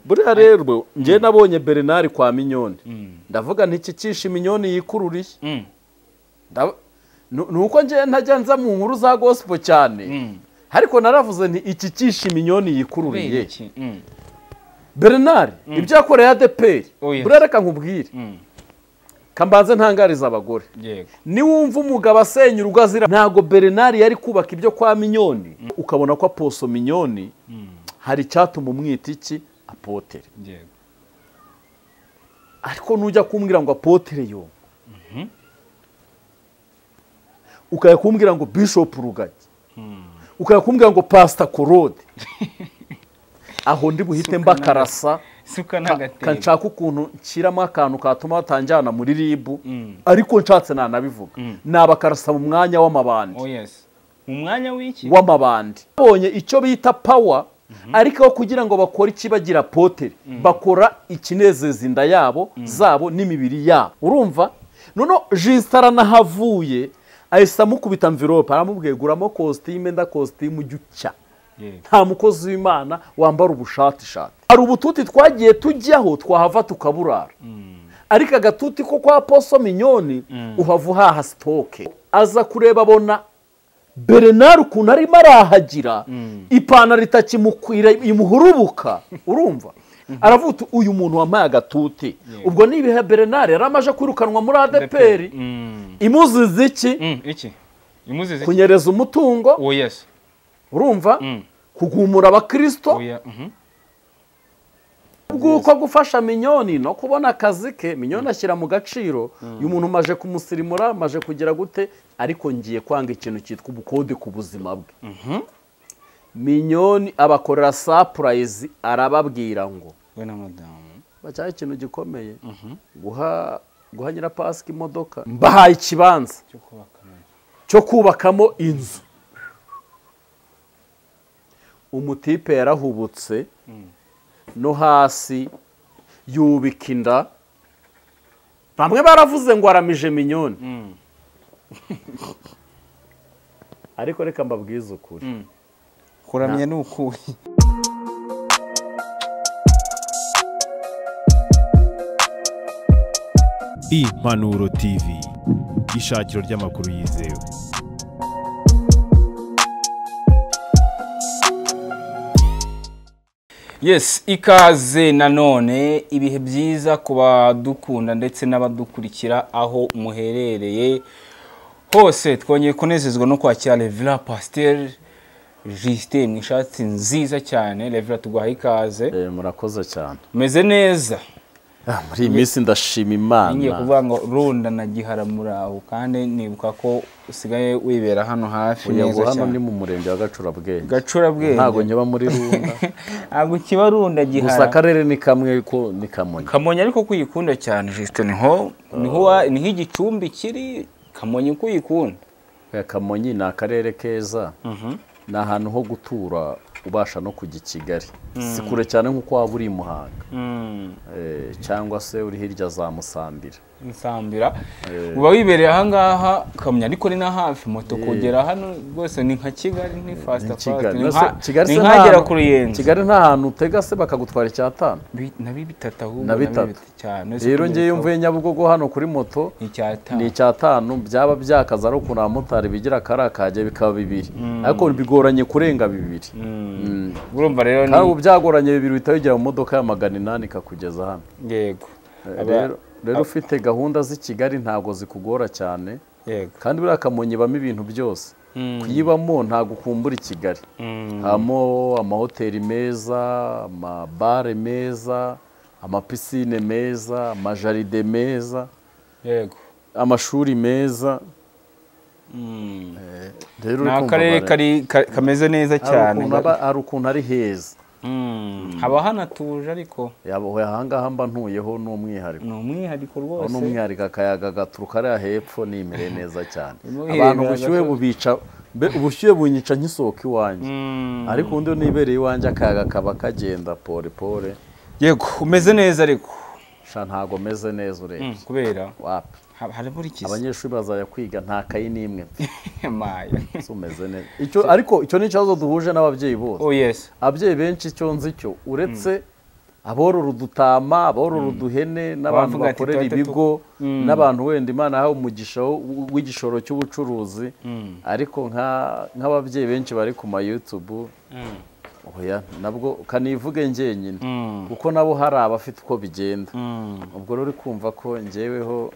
buriya rero nge nabonye Bernard kwa Mignone ndavuga nti iki Mignone yikururiye nuko nge ntajya nza mu nkuru za gospel cyane ariko naravuze nti iki Mignone yikururiye Bernard ibyo yakoreye ADPR buriya reka nkubwire kambanze ntangariza abagore ni wumva umugabo asenya urugo azira ntago Bernard yari kubaka ibyo kwa Mignone ukabona ko Apostle Mignone hari cyatuma umwita iki apotere ariko nujya kumbwira ngo apotere yo ukaya kumbwira ngo Bishop Rugagi ukaya kumbwira ngo Pastor Claude aho ndi buhite mbakarasa kanshaka ukuntu nshyiramo akantu katuma batanjyana muri ribu ariko nshatse nanabivuga nabakarasa mu mwanya w'amabandi mu mwanya w'iki w'amabandi bonye icyo bita power ariko kugira ngo bakore ikibagira potere bakora ikinezeza inda yabo zabo n'imibiri yabo urumva nono Jistara nahavuye ahise amukubita envelope aramubwiye guramo costume nda costume ujya nta mukozi w'Imana wambara ubushati hari ubututi twagiye tujyaho twahava tukaburara ariko agatuti ko kwa Apostle Mignone uhava uhaha stoke aza kureba abona Bernard ukuntu arimo arahagira ipantaro itakimukwira imuhurubuka urumva aravuga uyu muntu wampaye agatuti ubwo nibihe Bernard yaramaje kwirukanwa muri ADPR imuzize iki kunyereza umutungo urumva kugumura abakristo ubwo gufasha Mignone no kubona akazi ke Mignone ashyira mu gaciro uyu muntu maje kumusirimura maje kugira gute ariko ngiye kwanga ikintu cyitwa ubukode ku buzima bwe Mignone abakorera surprise arababwira ngo we na madame bacyaye ikintu gikomeye guha Nyirapasika imodoka mbahaye ikibanza cyo kubakamo inzu umutipe yarahubutse no hasi yubika inda bamwe baravuze ngo aramije Mignone ariko reka mbabwize ukuri kuramye n'ukuri Impanuro TV ishakiro ry'amakuru yizewe Yes, ikaze nanone ibihe byiza kuba dukunda ndetse n'abadukurikira aho muherereye hose twongeye kunezezwa no kwakira Revera Pasteur Justin mwishati nziza cyane Revera tuguhaye ikaze murakoze cyane meze neza muri iyi minsi ndashima Imana ngiye kuvuga ngo runda na giharamura aho kandi nibuka ko usigaye wibera hano hafi neza cyane hano ni mu murenge wa Gacurabwenge ntago nyaba muri Runda ntago kiba Runda gihara gusa akarere ni kamwe ko ni Kamonyi ariko kuyikunda cyane Justin niho igicumbi kiri Kamonyi kuyikunda Kamonyi ni akarere keza ni ahantu ho gutura ubasha no kujya Kigali si kure cyane nkuko waba uri Muhanga cyangwa se uri hirya za Musambira uba wibereye aha ngaha Kamonyi ariko ni na hafi moto kugera hano rwose ni nka Kigali ni fast ni nkagera ku Ruyenzi Kigali nta hantu utega se bakagutwara icyatanu na bitatu ahubwo na bitatu cyane rero ngiye mvuye Nyabugogo hano kuri moto ni icyatanu byaba byakaza ari ukuntu abamotari bigira karakajye bikaba bibiri ariko bigoranye kurenga bibiri urumva rero ni kandi byagoranye bibiri bitagera mu modoka ya 800 ikakugeza hano yego rero ufite gahunda z'i Kigali ntago zikugora cyane kandi buriya Kamonyi bamo ibintu byose kuyibamo ntago ukumbura i Kigali hamo amahoteli meza amabare meza amapisine meza amajaride meza yego amashuri meza ni akarere kameze neza cyane ari ukuntu ari heza haba hanatuje ariko ahangaha mba ntuyeho n'umwihariko rwose n'umwihariko akayaga gaturuka ariya hepfo nimere neza cyane abantu ubushyuhe bunyica nk'isoko iwanjye ariko undi nibereye iwanjye akayaga kaba kagenda pole pole yego umeze neza ariko ntago meze neza urebye kubera wapi abanyeshuri bazajya kwiga nta kayi n'imwe umeze neza ariko icyo ni ikibazo duhuje n'ababyeyi bose ababyeyi benshi icyo nzi cyo uretse aborora udutama aborora uduhene n'abantu Bavuga ati, bakorera "Tuhite ibigo n'abantu wenda Imana yahawe umugisha w'igishoro cy'ubucuruzi ariko nk'ababyeyi benshi bari ku ma YouTube oya nabwo kanivuge njyenyine kuko nabo hari abafite uko bigenda ubwo rero uri kumva ko njyeweho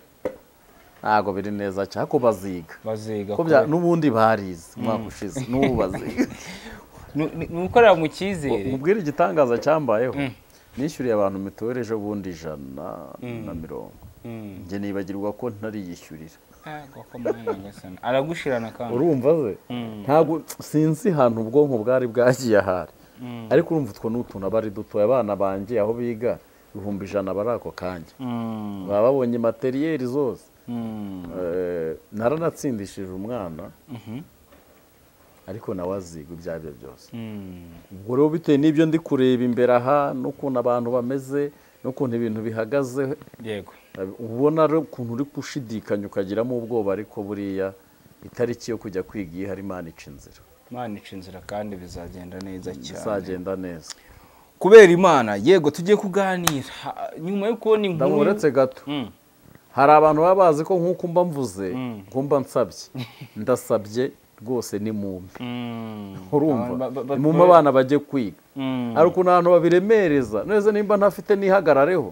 ntago biri neza cyane ko baziga ko n'ubundi barize umwaka ushize n'ubu baziga ni ukorera mu cyizere mubwire igitangaza cyambayeho nishyuriye abantu mituweli ejo bundi 150 njye nibagirwa ko ntariyishyurira aragushirana kandi urumva ze ntabwo sinzi ahantu ubwonko bwari bwagiye ahari ariko urumva utwo n'utuntu abari dutoya abana banjye aho biga 100 bari ako kanya baba babonye materiyeri zose naranatsindishije umwana ariko nawe aziga ibyo ari byo byose ubwo rero bitewe n'ibyo ndi kureba imbere aha n'ukuntu abantu bameze n'ukuntu ibintu bihagaze yego ubona rero ukuntu uri gushidikanya ukagiramo ubwoba ariko buriya itariki yo kujya kwiga iyo hari Imana ica inzira kandi bizagenda neza cyane bizagenda neza kubera Imana yego tugiye kuganira nyuma yo kubona inkuru ndamuretse gato hari abantu baba bazi ko nk'uko mba mvuze ngomba nsabye ndasabye rwose ni mumbi urumva mu abana bajye kwiga ari ukuntu abantu babiremereza neza nimba ntafite nihagarareho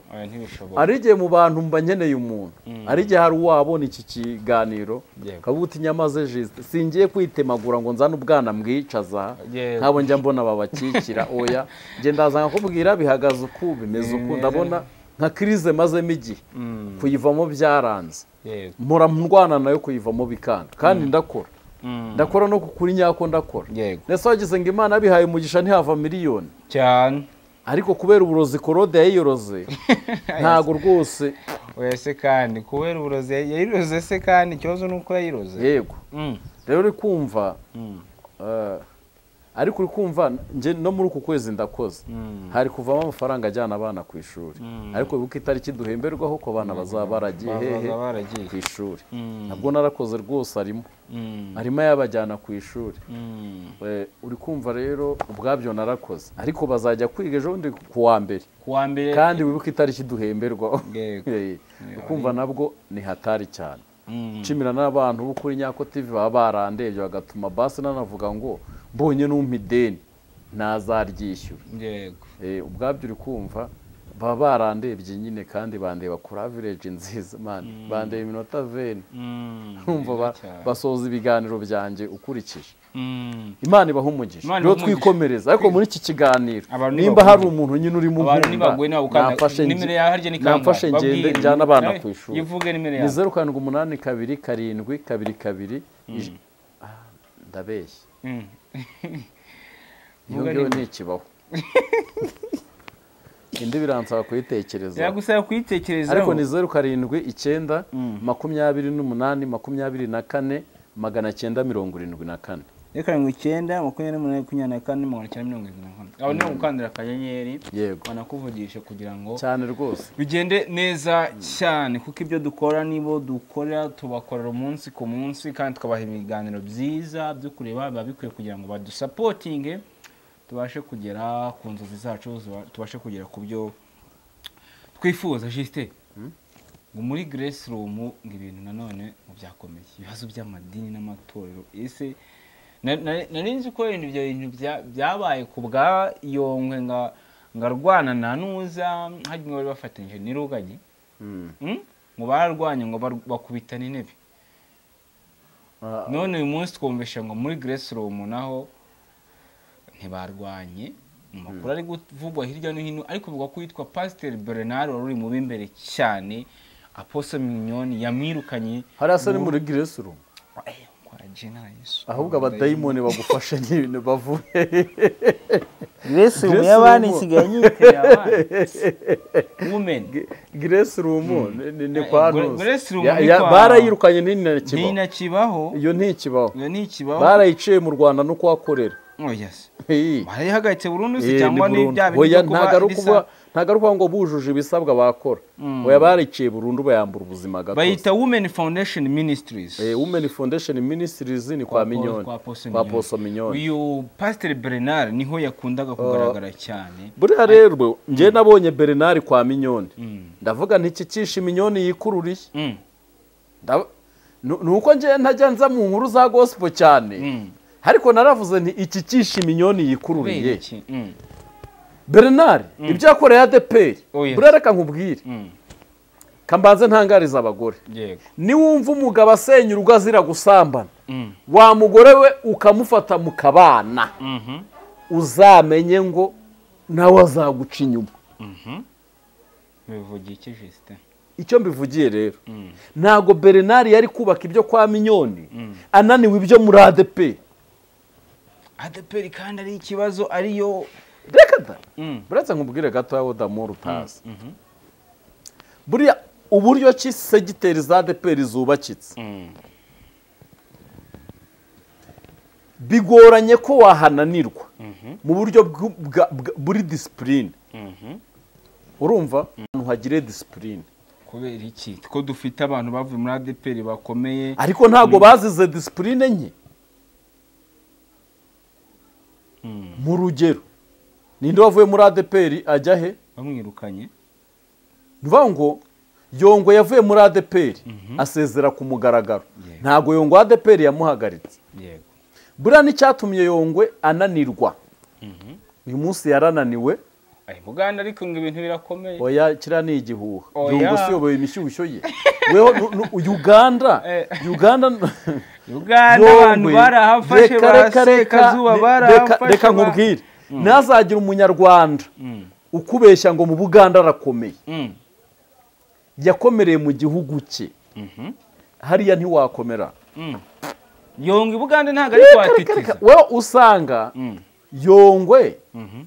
ari igihe mu bantu mba nkeneye umuntu ari igihe hari uwabona iki kiganiro kavuga uti nyamaze Juste singiye kwitemagura ngo nzane ubwana mbwicaza nkabo njya mbona babakikira oya nge ndaza nkakubwira bihagaze uku bimeze uku ndabona nka krize mazemo igihe kuyivamo byaranze mpora ndwana nayo kuyivamo bikanga kandi ndakora no kukuri nyako ndakora nese wagize ngo Imana bihaye umugisha ntihava miliyoni cyane ariko kubera uburozi korode yayiyoroze ntago rwose wese kandi kubera uburozi yayiroze se kandi ikibazo nuko yayiroze yego rero uri kumva ariko uri kumva nje no muri uku kwezi ndakoze hari kuvamo amafaranga ajyana abana ku ishuri ariko wibuka itariki duhemberwaho ko abana bazaba baragiye ku ishuri nabwo narakoze rwose arimo yabajyana ku ishuri uri kumva rero ubwabyo narakoze ariko bazajya kwiga ejo bundi ku wa mbere kandi wibuka itariki duhemberwaho ukumva nabwo ni hatari cyane nshimira n'abantu bo kuri Nyako TV baba barandebye bagatuma basi nanavuga ngo mbonye n'umpideni nazaryishyura yego ubwabyo uri kumva baba barandebye nyine kandi bandeba kuri average nziza man bandeba iminota 20 kumva basoza ibiganiro byanjye ukurikije Imana ibaha umugisha rero twikomereza ariko muri iki kiganiro nimba hari umuntu nyine uri mu nkunda nafashe ngende njyana abana ku ishuri ni 0782 ndabeshye iyo ntikibaho indi biransaba kuyitekereza yagusaba kuyitekereza ariko ni 07 28 24 974 reka ngo 9 24 aho ni gukandira akanyenyeri yego banakuvugisha kugira ngo cyane rwose bigende neza cyane kuko ibyo dukora nibo dukora tubakorera umunsi ku munsi kandi tukabaha ibiganiro byiza byo kureba biba bikwiye kugira ngo badusapotinge tubashe kugera ku nzozi zacu tubashe kugera ku byo twifuza Juste ngo muri Grace Room ngo ibintu nanone mu byakomeye ibibazo by'amadini n'amatorero ese narinzi ko ibyo bintu byabaye ku bwa Yongwe ngarwana na Nuza hajye bari bafatanyije n'iruganye ngo bararwanye ngo bakubitana intebe none uyu munsi twumvisha ngo muri Grace Room naho ntibarwanye mu makuru ari kuvugwa hirya no hino ariko bivugwa ko yitwa Pasteur Bernard wari uri mu b'imbere cyane Apostle Mignoni yamwirukanye hari asa ni muri Grace Room ahubwo abadayimoni bagufashe n'ibintu bavuye Grace Room y'abana isigaye nyitera abana women Grace Room ni kwa Grace Room barayirukanye n'inakibaho iyo ntikibaho barayiciye mu Rwanda no kuhakorera oh yes barayihagaritse burundu se cyangwa ni bya bintu kuba ntagaruka ngo bujuje ibisabwa bakora oya bariciye burundu bayambura ubuzima gatozi bayita Women Foundation Ministries. Women Foundation Ministries ni kwa Mignone kwa Poso Mignone. Uyu Pastor Bernard niho yakundaga kugaragara cyane. Buriya rero nje nabonye Bernard kwa Mignone ndavuga nti iki Mignone yikururiye nuko nje ntajya nza mu nkuru za gospel cyane ariko naravuze nti iki Mignone yikururiye Bernard ibyo yakoreye ADPR buriya reka nkubwire kambanze ntangariza abagore ni wumva umugabo asenya urugo azira gusambana wa mugore we ukamufata mu kabana uzamenye ngo nawe azaguca inyuma bivugiye iki Justin icyo mbivugiye rero ntago Bernard yari kubaka ibyo kwa Mignone ananiwe ibyo muri ADPR kandi ari ikibazo ariyo reka da buretse nkubwire gato yawo damuru utazi buriya uburyo ki segiteri za ADPR zubakitse bigoranye ko wahananirwa mu buryo buri discipline urumva hagire discipline kubera iki ko dufite abantu bavuye muri ADPR bakomeye ariko ntago bazize discipline nke mu rugero ninde wavuye muri ADPR ajya he bamwirukanye bivuga ngo Yongwe yavuye muri ADPR asezera ku mugaragaro ntago Yongwe ADPR yamuhagaritse yego buriya n'icyatumye Yongwe ananirwa uyu munsi yarananiwe Buganda ariko ngo ibintu birakomeye oya kira ni igihuha Yongwe siyoboye imishyushyo ye weho Uganda abantu barahafashe barasekazuba barahafashe reka nkubwire nazagira umunyarwanda ukubeshya ngo mu Buganda arakomeye yakomereye mu gihugu cye hariya ntiwakomera Yongwe Buganda ntago ari kwatitiza wewe usanga Yongwe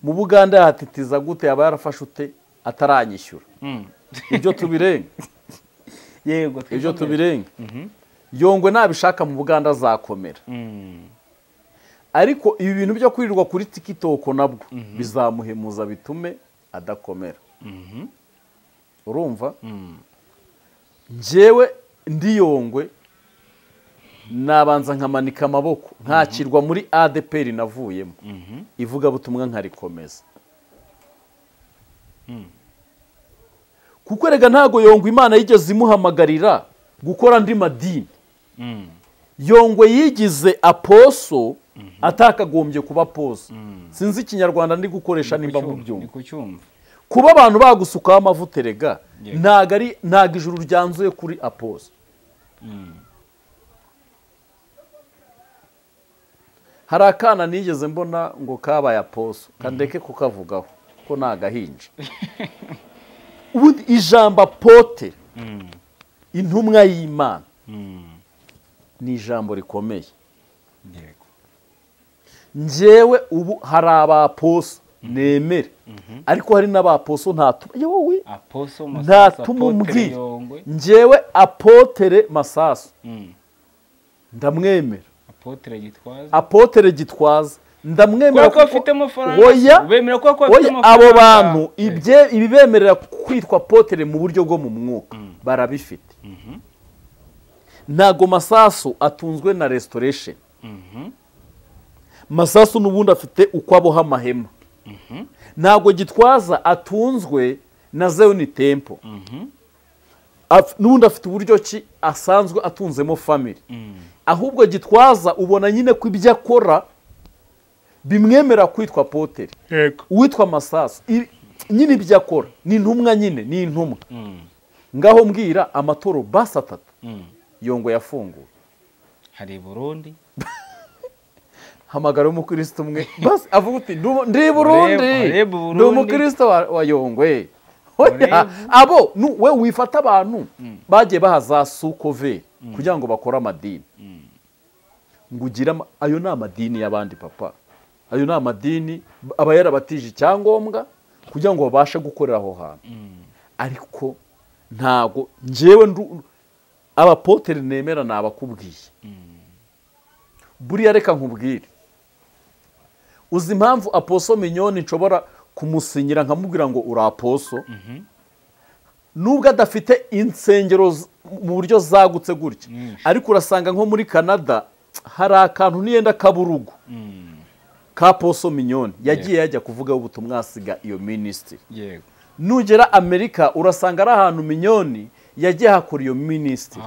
mu Buganda yahatitiza gute yaba yarafashe ute ataranyishyura ibyo tubirenga yego ibyo tubirenga Yongwe nabishaka mu Buganda azakomera ariko ibi bintu byo kwirirwa kuri TikTok nabwo bizamuhemuza bitume adakomera urumva njyewe ndi Yongwe nabanza nkamanika amaboko nkakirwa muri ADPR navuyemo ivuga butumwa nkarikomeza kuko rega ntago Yongwe Imana yigeze imuhamagarira gukora andi madini Yongwe yigize aposo atakagombye kuba aposo sinzi ikinyarwanda ndi gukoresha nimba mu byumva kuba abantu bagusukaho amavuta rega ntago ijuru ryanzuye kuri aposo hari akana nigeze mbona ngo kabaye aposo kandeke kukavugaho ko nagahinja ubundi ijambo apote intumwa y'Imana ni ijambo rikomeye njyewe ubu hari abaposo nemere ariko hari n'abaposo ntatuma umbwira njyewe apotere Masasu ndamwemera apotere Gitwaza ndamwemera ko afite amafaranga bemera ko afite amafaranga abo bantu ibibemerera kwitwa apotere mu buryo bwo mu mwuka barabifite ntago Masasu atunzwe na restoration Masasu n'ubundi afite uko aboha amahema ntago Gitwaza atunzwe na Zion Temple n'ubundi afite uburyo ki asanzwe atunzemo family ahubwo Gitwaza ubona nyine ko ibyo akora bimwemera kwitwa apotere uwitwa Masasu nyine ibyo akora ni intumwa nyine ni intumwa ngaho mbwira amatoro basi 3 Yongwe yafunguye hari Burundi hamagara umukristo umwe basi avuga uti ndi Burundi ndi umukristo wa Yongwe abo we wifata abantu bagiye bahaza sukove kugira ngo bakora amadini ngugira ayo ni amadini y'abandi papa ayo ni amadini aba yarabatije icyangombwa kugira ngo babashe gukorera aho hantu ariko ntago njyewe abapotere nemera nabakubwiye buriya reka nkubwire uzi impamvu Apostle Mignone nshobora kumusinyira nkamubwira ngo uri aposo nubwo adafite insengero mu buryo zagutse gutya ariko urasanga nko muri Canada hari akantu niyenda kaburugu ka Poso Mignone yagiye yajya kuvugaho ubutumwa asiga iyo ministry. Nugera Amerika urasanga ari ahantu Mignone yagiye hakora iyo ministry.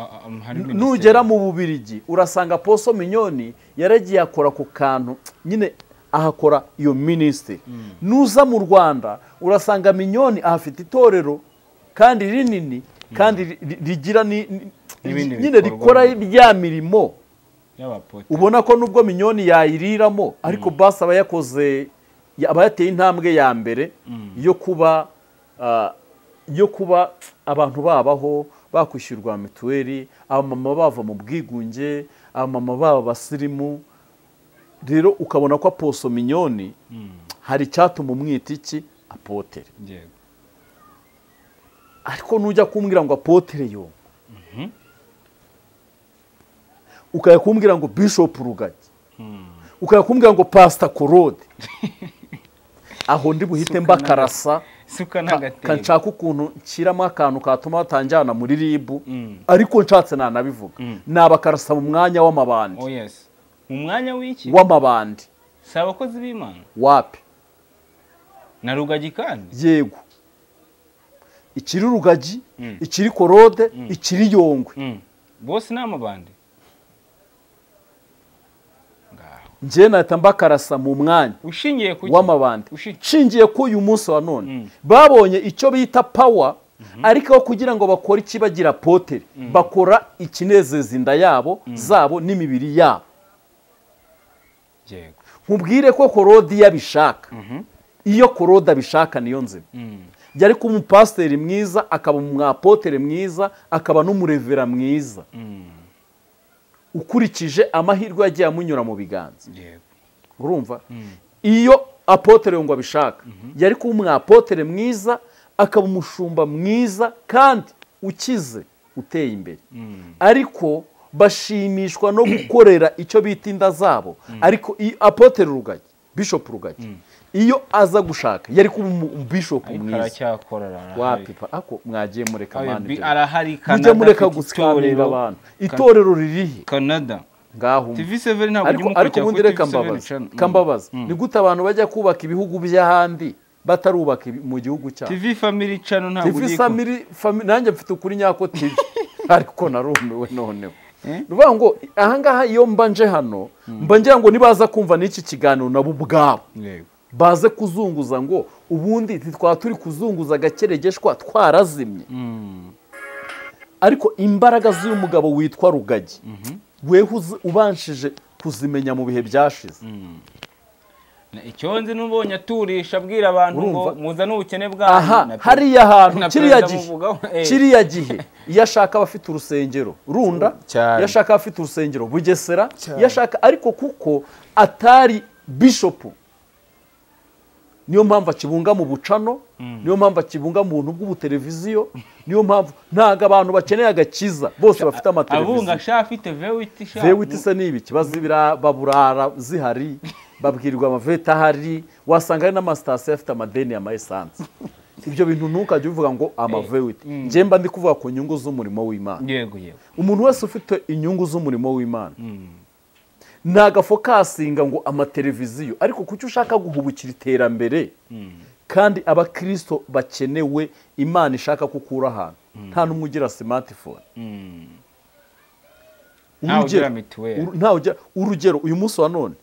Nugera mu Bubirigi urasanga Poso Mignone yaragiye akora ku kantu nyine ahakora iyo ministry. Nuza mu Rwanda urasanga Mignone ahafite itorero kandi rinini kandi rigira nyine rikora ibya mirimo ubona ko nubwo Mignone yayiriramo ariko basi aba yakoze aba yateye intambwe ya mbere yo kuba abantu babaho bakwishyurwa mituweli, abamama bava mu bwigunge, abamama baba basirimu. Rero ukabona ko Poso Mignone hari icyatuma umwita iki apotere. Ariko nujya kumbwira ngo apotere yo ukaya kumbwira ngo Bishop Rugagi ukaya kumbwira ngo Pastor Claude aho ndi buhite mbakarasa kanshaka ukuntu nshyiramo akantu katuma batanjyana muri ribu ariko nshatse nanabivuga nabakarasa mu mwanya w'amabandi. Mu mwanya w'iki w'amabandi si abakozi b'Imana wapi na Rugagi kandi yego ikiri Rugagi ikiri Claude ikiri Yongwe bose ni amabandi. Nje nahita mbakarasa mu mwanya ushingiye ku w'amabandi ushingiye ko uyu munsi wa none babonye icyo bita power ariko kugira ngo bakore ikibagira apotere bakora ikinezeza inda yabo zabo n'imibiri yabo. Nkubwire ko Claude yabishaka iyo Claude abishaka niyo nzima yari kuba umupasiteri mwiza akaba umwapotere mwiza akaba n'umurevera mwiza ukurikije amahirwe yagiye amunyura mu biganza. Urumva iyo apotere ngo abishaka yari kuba umwapotere mwiza akaba umushumba mwiza kandi ukize uteye imbere ariko bashimishwa no gukorera icyo bita inda zabo. Ariko apotere Rugagi Bishop Rugagi iyo aza gushaka yari kuba bishop mwiza wapipa ako mwagiye mureka manje arahari Canada mureka gutsikamira abantu itorero ririhe Canada ngaho TV7 ntabwo ariko ubundi reka kambabaza ni gute abantu bajya kubaka ibihugu by'ahandi batarubaka mu gihugu cyabo. TV Family Channel ntabwo TV Family nanjye mfite ukuri nyako TV ariko narumiwe noneho ruvuga ngo ahangaha iyo mbanje hano mbangira ngo nibaza kumva n'iki kiganiro nabo ubwabo baze kuzunguza ngo ubundi twaba turi kuzunguza agakeregeshwa twarazimye. Ariko imbaraga z'uyu mugabo witwa Rugagi wewe ubanshije kuzimenya mu bihe byashize. Icyo nzi nubonye aturisha abwira abantu ngo muza n'ubukene bwanyu. Aha hariya hantu kiriya gihe yashaka abafite urusengero Runda yashaka abafite urusengero Bugesera yashaka ariko kuko atari bishop niyo mpamvu akibunga mu bucano niyo mpamvu akibunga mu buntu bw'ubuteleviziyo niyo mpamvu ntago abantu bakeneye agakiza bose bafite amateleviziyo abunga shafite vewiti se nibi kibazibira baburara zihari babwirirwa amaveta hari wasanga ari n'amasitasiyo afite amadeni ya essence. Ibyo bintu ntukajye uvuga ngo amavewiti nje mba ndi kuvuga ku nyungu z'umurimo w'Imana. Yego umuntu wese ufite inyungu z'umurimo w'Imana ntago fokasinga ngo amateleviziyo ariko kuki ushaka guhubukira iterambere kandi abakristo bakenewe Imana ishaka kukura ahantu nta numwe ugira smartphone urugero uyu munsi wa none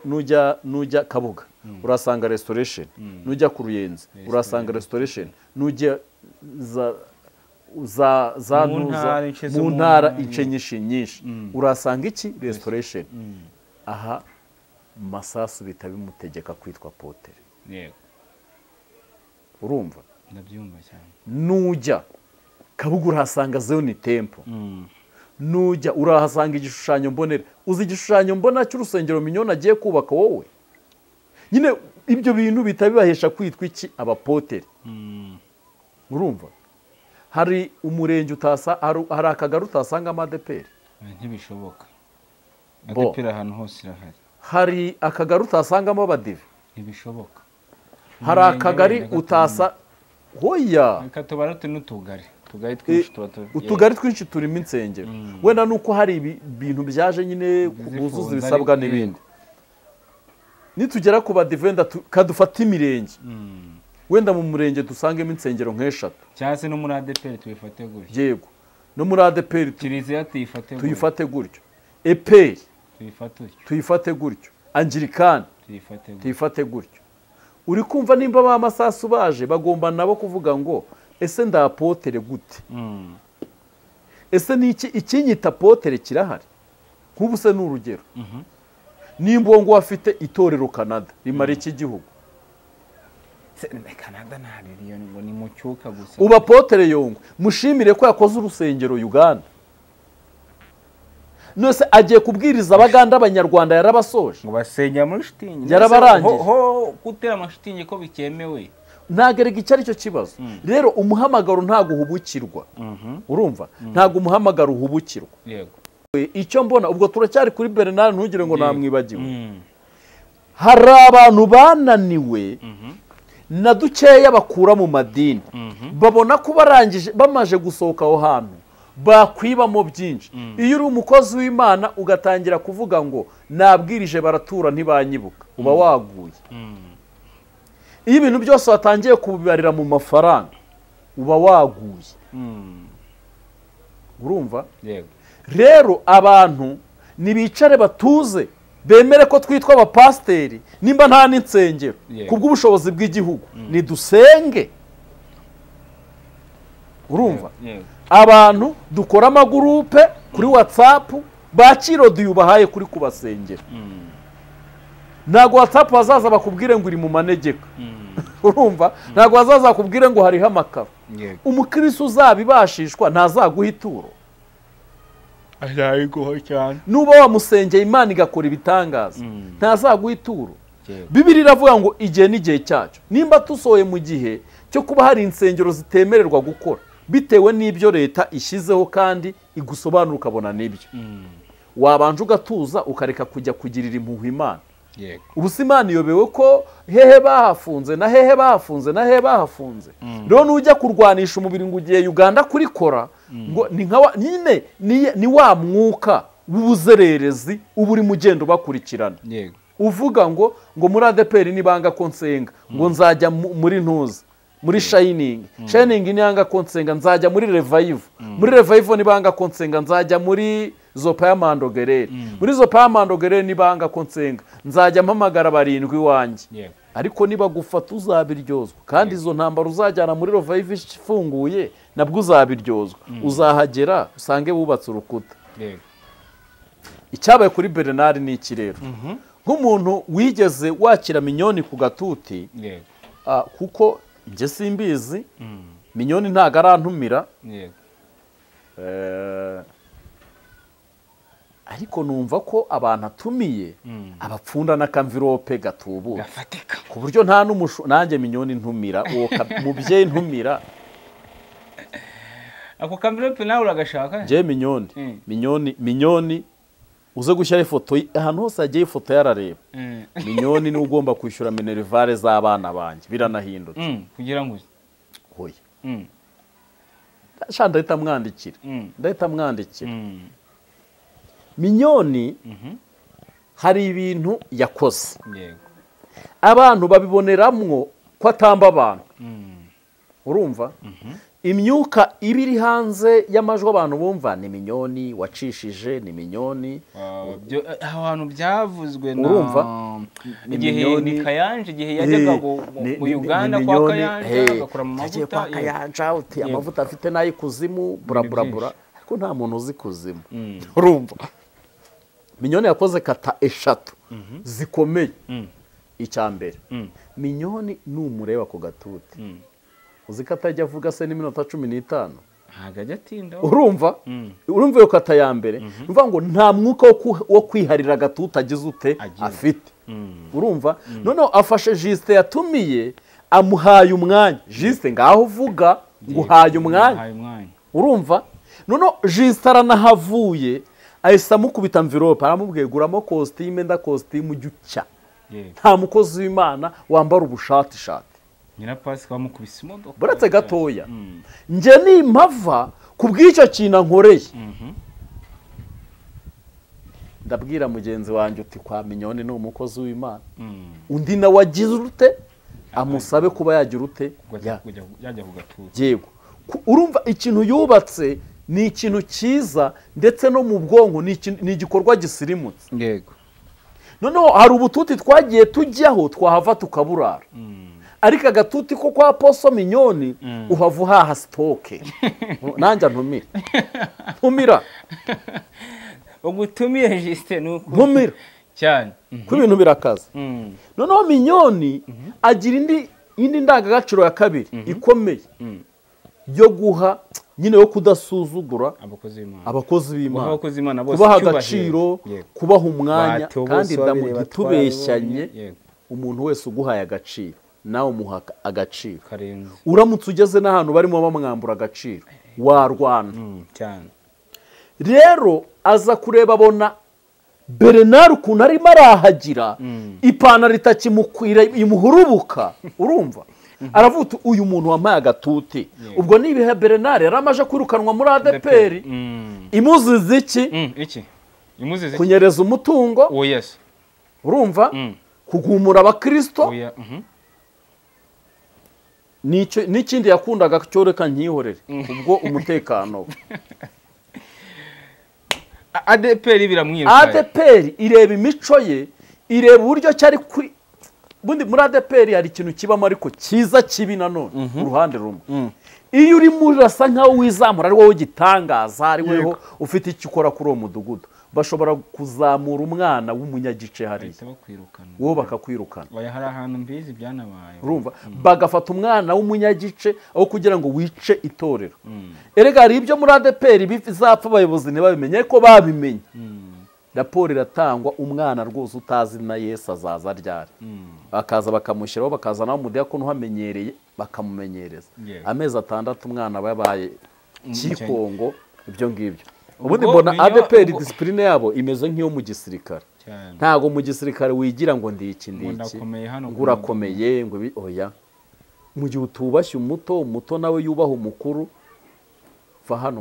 nujya Kabuga urasanga restoration nujya ku Ruyenzi urasanga restoration nujya mu ntara nyinshi urasanga iki restoration. Aha Masasu bita bimutegeka kwitwa apotere. Urumva ndabyumva cyane. Nujya Kabuga urahasanga Zion Temple nujya urahasanga igishushanyo mbonera uzi igishushanyo mbona cy'urusengero Mignone agiye kubaka wowe nyine ibyo bintu bitabibahesha kwitwa iki abapotere. Urumva hari umurenge utasa hari akagaru utasanga amadeperi ntibishoboka adeperi ahantu hose irahari. Hari akagaru utasangamo abadive ntibishoboka hari akagari utasa hoya reka tubara n'utugari utugari twinshi tuba utugari twinshi turimo insengero wenda nuko hari ibintu byaje nyine buzuza ibisabwa n'ibindi nitugera ku badivenda kadufata imirenge wenda mu murenge dusangemo insengero nk'eshatu cyangwa se no muri ADPR tuyifate gutyo yego no muri ADPR Kiliziya tuyifate gutyo EPR tuyifate gutyo Anglikani tuyifate gutyo uri kumva nimba ba masasu baje bagomba nabo kuvuga ngo ese ndapotere gute ese niki ikinyita potere kirahari nk'ubu se n'urugero nimba ngo afite itorero Canada rimara iki gihugu Canada ntariyo ngo ni mucyuka gusa uba potere Yongwe mushimire ko yakoze urusengero Uganda nose agiye kubwiriza abaganda abanyarwanda yarabasoje ngo basenya muri shitingi yarabarangije ho gutera amashitingi ko bikemewe nagerega icyo ari cyo kibazo rero umuhamagaro ntago uhubukirwa urumva ntago umuhamagaro uhubukirwa yego icyo mbona ubwo turacyari kuri Bernard ntugire ngo namwibagiwe hari abantu bananiwe na dukeya bakura mu madini babona ko barangije bamaje gusohoka aho hantu bakwibamo byinshi iyo uri umukozi w'Imana ugatangira kuvuga ngo nabwirije baratura ntibanyibuka uba waguye iyo ibintu byose watangiye kubibarira mu mafaranga uba waguye urumva rero abantu nibicare batuze bemere ko twitwa abapasiteri nimba nta n'insengero kubw'ubushobozi bw'igihugu nidusenge urumva abantu dukora amagurupe kuri WhatsApp bakirodiye ubahaye kuri kubasengera ntago WhatsApp bazaza bakubwire ngo uri mu manegeka urumva ntago bazaza bakubwire ngo hariho amakaro umukristo uzabibashishwa ntazaguha ituro azayiguha cyane nuba wamusengeye Imana igakora ibitangaza ntazaguha ituro Bibiliya iravuga ngo igihe n'igihe cyacu nimba tusohoye mu gihe cyo kuba hari insengero zitemererwa gukora bitewe n'ibyo leta ishyizeho kandi igusobanura ukabona n'ibyo wabanje ugatuza ukareka kujya kugirira impuhwe Imana ubu si Imana iyobewe ko hehe bahafunze na hehe bahafunze na hehe bahafunze rero nujya kurwanisha umubiri ngo ugiye Uganda kurikora ngo ni nka nyine ni wa mwuka w'ubuzererezi uba uri mugendo bakurikirana uvuga ngo muri ADPR nibanga konsenga ngo nzajya muri ntuza muri shining niyanga konsenga nzajya muri revive nibanga konsenga nzajya muri zopa ya mandogerere muri zopa ya mandogerere nibanga konsenga nzajya mpamagara barindwi wanjye ariko niba gufata uzabiryozwa kandi izo ntambara uzajyana muri revive ifunguye nabwo uzabiryozwa uzahagera usange bubatse urukuta icyabaye kuri Bernard ni iki rero nk'umuntu wigeze wakira Minyoni ku gatuti kuko njye simbizi Minyoni ntago arantumira ariko numva ko abantu atumiye abapfunda n'akamvirope gatubura ku buryo nta nanjye Minyoni ntumira uwo mubyeyi ntumira ako kamvirope nawe uragashaka njye Minyoni uze gushyira ifoto ahantu hose hagiye ifoto yarareba Minyoni ni ugomba kwishyura minerivare z'abana banjye biranahindutse kugira ngo hoya ndahita mwandikira Minyoni hari ibintu yakoze abantu babiboneramwo ko atamba abantu urumva imyuka ibiri hanze y'amajwi abantu bumva ni Minyoni wacishije ni Minyoni ahantu byavuzwe na urumva igihe ni Kayanja igihe yajyaga mu Uganda kwa Kayanja agakora mu mavuta kwa Kayanja uti amavuta afite nayi kuzimu burabura ariko nta muntu uzi kuzimu urumva Minyoni yakoze kata eshatu zikomeye icyambere Minyoni numureba ku gatuti uziko atajya avuga se n'iminota 15 hagajya atinda urumva iyo kata ya mbere uvuga ngo nta mwuka wo kwiharira gatuta agize ute afite urumva noneho afashe Juste yatumiye amuhaye umwanya Juste ngaho uvuga ngo uhaye umwanya urumva noneho Juste aranahavuye ahise amukubita envelope aramubwiye guramo costume nda costume ujya nta mukozi w'Imana wambara ubushati shati. nyina Pasika bamukubise imodoka buretse gatoya nje nimpava kubw'icyo kintu nkoreye ndabwira mugenzi wanjye uti kwa Minyoni ni umukozi w'Imana undi nawe agize urute amusabe kuba yagira urute yajya kugatuza. yego urumva ikintu yubatse ni ikintu cyiza ndetse no mu bwonko ni igikorwa gisirimutse. yego noneho hari ubututi twagiye tujyaho twahava tukaburara ariko agatuti ko kwa Poso Minyoni uhava uhaha sitoke nanjye ntumira ugutumiye Justin nuko ntumira cyane ko ibintu birakaza. noneho Minyoni agira indi ndangagaciro ya kabiri ikomeye yo guha nyine yo kudasuzugura abakozi b'Imana kubaha agaciro kubaha umwanya kandi ntitubeshyanye umuntu wese uguhaye agaciro nawe umuha agaciro uramutse ugeze n'ahantu barimo bamwambura agaciro warwana cyane. rero aza kureba abona Bernard ukuntu arimo arahagira ipantaro itakimukwira imuhurubuka urumva aravuga uyu muntu wampaye agatuti ubwo nibihe Bernard yaramaje kwirukanwa muri ADPR imuzize iki kunyereza umutungo urumva kugumura abakristo n'ikindi yakundaga cyoreka nkihorere ubwo umutekano ADPR biramwiruka ADPR ireba imico ye ireba uburyo cyari bundi muri ADPR hari ikintu kibamo ariko cyiza kibi nanone uruhande rumwe iyo uri murasa nkaho wizamura ari wowe gitangaza ari weho ufite icyo ukora kuri uwo mudugudu bashobora kuzamura umwana w'umunyagice hari wowe bakakwirukana hari ahantu mbizi byanabaye urumva bagafata umwana w'umunyagice aho kugira ngo wice itorero erega hari ibyo muri ADPR bizapfa abayobozi ntibabimenye ko babimenye raporo iratangwa umwana rwose utazi na Yesu azaza ryari bakaza bakamushyiraho bakazanaho umudiyakoni uhamenyereye bakamumenyereza amezi 6 umwana babaye kikongo ibyo ngibyo ubundi mbona ADPR discipline yabo imeze nk'iyo mu gisirikare ntago mu gisirikare wigira ngo ndi iki ngurakomeye ngo oya mu gihe utubashye umuto nawe yubaha umukuru va hano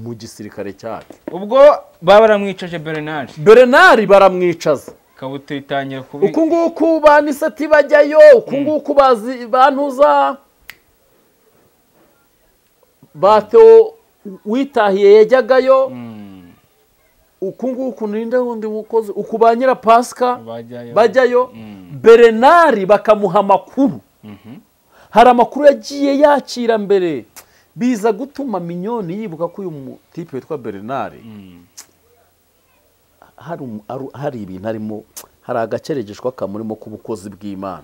mu gisirikare cyacu ubwo baramwicaje Bernard baramwicaza kabuto itangira kubi uku nguku banisati bajyayo uku nguku bantuza bato witahiye yajyagayo uku nguku ninde wundi mukozi uku ba nyira Pasika bajyayo Bernard bakamuha amakuru hari amakuru yagiye yakira mbere biza gutuma Minyoni yibuka ko uyu mutipe witwa Bernard hari ibintu arimo hari agaceregeshwa kamurimo k'ubukozi bw'Imana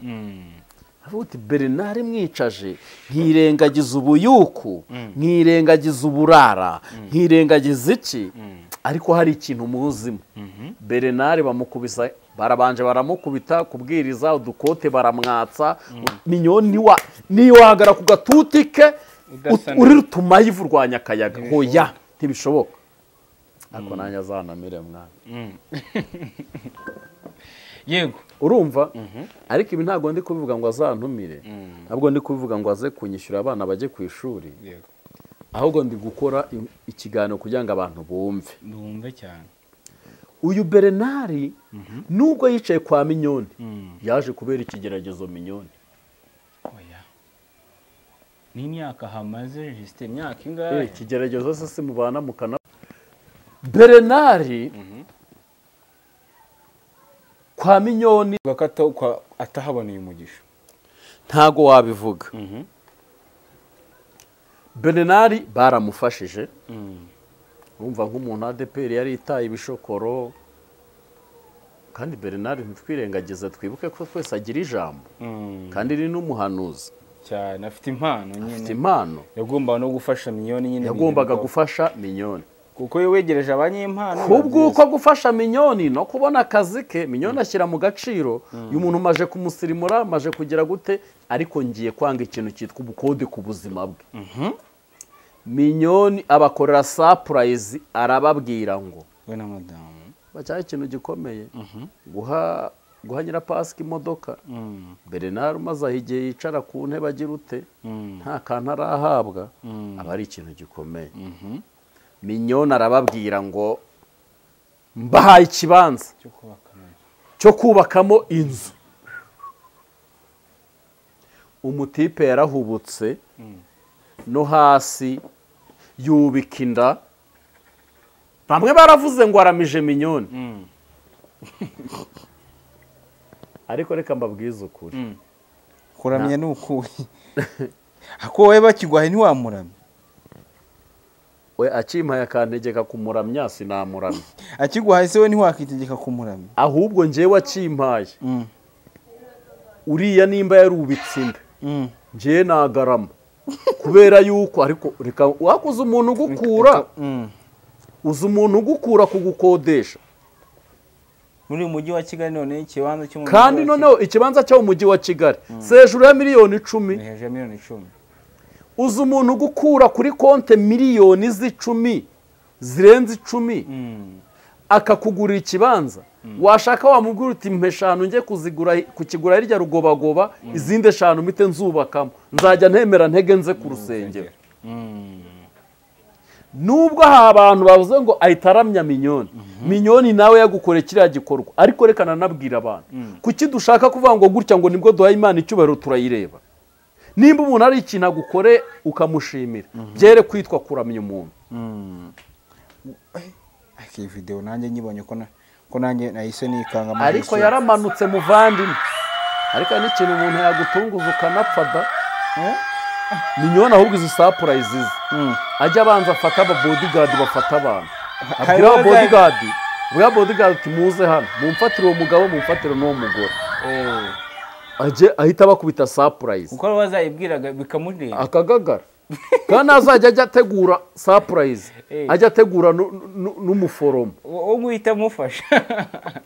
avuga Bernard mwicaje nkirengagiza ubuyuku nkirengagiza uburara nkirengagiza iki ariko hari ikintu muzima Bernard bamukubisa barabanje baramukubita kubwiriza udukote baramwatsa Minyoni ni wahagara ku gatuti ke uri rutuma yivurwanya akayaga hoya ntibishoboka ariko nanjye azanamire mwana yego urumva ariko ibi ntago ndi kubivuga ngo azantumire ntabwo ndi kubivuga ngo aze kunyishyura abana bajye ku ishuri ahubwo ndi gukora ikiganiro kugira ngo abantu bumve cyane uyu Bernard nubwo yicaye kwa Minyoni yaje kubera ikigeragezo Minyoni n'imyaka hamaze Justin imyaka ingahe ikigeragezo se mubana mukana Bernard kwa Minyoni atahaboneye umugisha ntago wabivuga Bernard baramufashije urumva nk'umuntu ADPR yari itaye ibishokoro kandi Bernard ntitwirengagize twibuke ko twese agira ijambo kandi ni n'umuhanuzi cyane afite impano yagombaga no gufasha Minyoni nyine yagombaga gufasha Minyoni kuko yegereje abanyempano kubwuko gufasha Minyoni no kubona akazi ke Minyoni ashyira mu gaciro uyu muntu maje kumusirimura maje kugira gute ariko ngiye kwanga ikintu cyitwa ubukode ku buzima bwe Minyoni abakorera surprise arababwira ngo we na madamu cyari ikintu gikomeye guha nyirapasika imodoka Bernard umaze aho igihe yicara ku ntebe agira ute nta kantu arahabwa aba ari ikintu gikomeye. Mignone arababwira ngo mbahaye ikibanza cyo kubakamo inzu. Umutipe yarahubutse no hasi yubika inda, bamwe baravuze ngo aramije Mignone. Ariko reka mbabwize ukuri, kuramye ni ukuri. Ako wowe bakigwahe ntiwamuramye? we akimpaye akantegeka kumuramya sinamuramya. Akigwahe se we ntiwakitegeka kumuramya? Ahubwo njyewe akimpaye uriya nimba yarubitse inda njyewe nagarama, kubera yuko ariko reka wakuze umuntu ugukura, uzi umuntu ugukura kugukodesha muri uyu mujyi wa Kigali, none ikibanza cyo mu kandi noneho ikibanza cyo mu mujyi wa Kigali se hejuru ya miliyoni 10, hejuru ya miliyoni 10. uzi umuntu ugukura kuri konte miliyoni z'10 zirenze 10 akakugurira ikibanza, washaka wamubwira uti mpe 5 njye kukigura hirya Rugobagoba, izindi 5 mite nzubakamo, nzajya ntemera ntege nze ku rusengero. Nubwo aha abantu bavuze ngo ahitaramya Mignone, Mignone nawe yagukoreye kiriya gikorwa, ariko reka nanabwira abantu kuki dushaka kuvuga ngo gutya ngo nibwo duha Imana icyubahiro turayireba. Nimba umuntu ari ikintu agukore ukamushimira, byere kwitwa kuramya umuntu. Iyi video nanjye nyibonye ko nanjye nahise nikanga mu ariko yaramanutse muvandimwe, ariko n'ikintu umuntu yagutunguza ukanapfa da. Mignone ahubwo izi surprise ajya abanza afata aba bodyguard bafata abantu, abwira aba bodyguard muze hano mumfatire uwo mugabo mumfatire n'uwo mugore, aje ahita bakubita surprise uko bazayibwiraga bikamureba akagagara. Kandi azajya ajya ategura surprise, ajya ategura n'umuforomo wo guhita mufasha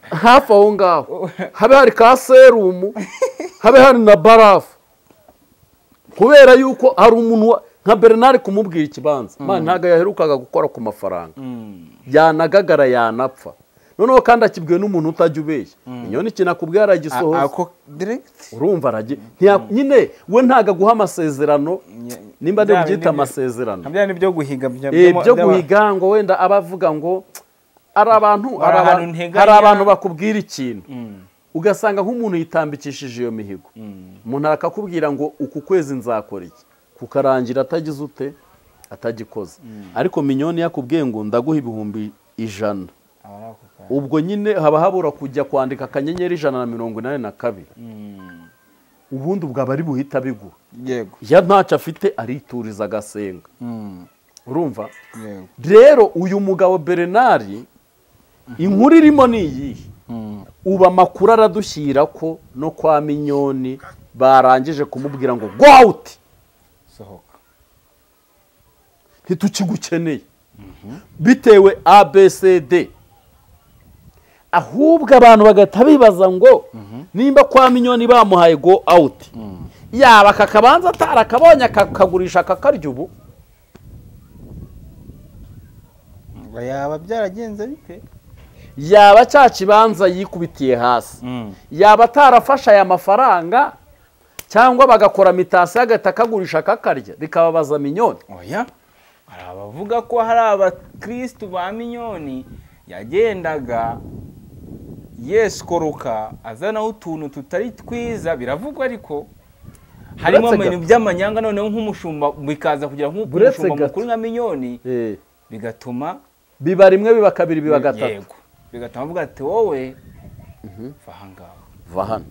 hafi aho ngaho, habe hari ka serumu, habe hari na barafu, kubera yuko hari umuntu nka Bernard kumubwira ikibanza ntago yaherukaga gukora ku mafaranga, yanagagara yanapfa. Noneho kandi akibwiwe n'umuntu utajya ubeshya. Mignone ikintu akubwira aragisohoza urumva aragi nyine we ntaga guha amasezerano, nimba ndi byita amasezerano nabyo ni byo guhiga byo guhiga ngo wenda abavuga ngo ari abantu bakubwira ikintu ugasanga nk'umuntu yitambikishije iyo mihigo, umuntu akakubwira ngo uku kwezi nzakora iki, kukarangira atagize ute atagikoze. Ariko Mignone yakubwiye ngo ndaguha ibihumbi 100, ubwo nyine haba habura kujya kwandika akanyenyeri 182, ubundi ubwo ari buhita biguha. Yego, ya ntacyo afite arituriza agasenga. Urumva rero uyu mugabo Bernard inkuru irimo ni iyihe, uba amakuru aradushyira ko no kwa Mignone barangije kumubwira ngo go out, sohoka, ntitukigukeneye bitewe ABCD. Ahubwo abantu bagata bibaza ngo nimba kwa Mignone bamuhaye go out, yaba akakabanza atarakabonye akagurisha akakarya ubu, yaba byaragenze bite, yaba cya kibanza yikubitiye hasi, yaba atarafasha aya mafaranga, cyangwa bagakora mitasi agahita akagurisha akakarya, bikababaza Mignone. Oya, hari abavuga ko hari abakristo ba Mignone yagendaga yeskoroka azanaho utuntu tutari twiza, biravugwa ariko harimo ibintu by'amanyanga, noneho nk'umushumba bikaza kugira nk'umushumba mukuru nka Mignone, bigatuma biba rimwe biba kabiri biba gatatu. Yego, bigatuma avuga ati wowe va hano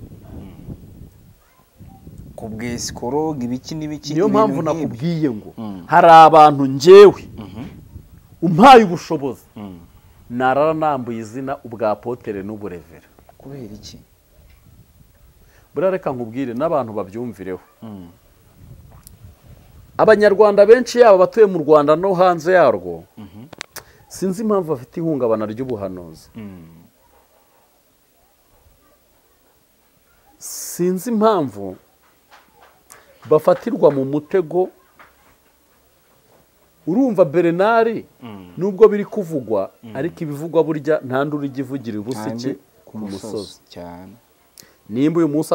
kubweskoroga ibiki n'ibiki. Niyo mpamvu nakubwiye ngo hari abantu njyewe umpaye ubushobozi narara nambuye izina ubwa Apotre n'uburevera. Kubera iki? Burareka nkubwire n'abantu babyumvireho. Abanyarwanda benshi yaba batuye mu Rwanda no hanze yarwo, sinzi impamvu bafite ihungabana ry'ubuhanuzi. Sinzi impamvu bafatirwa mu mutego urumva Bernard nubwo biri kuvugwa ariko ibivugwa burya nta nduru igivugira ubusiki ku musozi cyane. nimba uyu munsi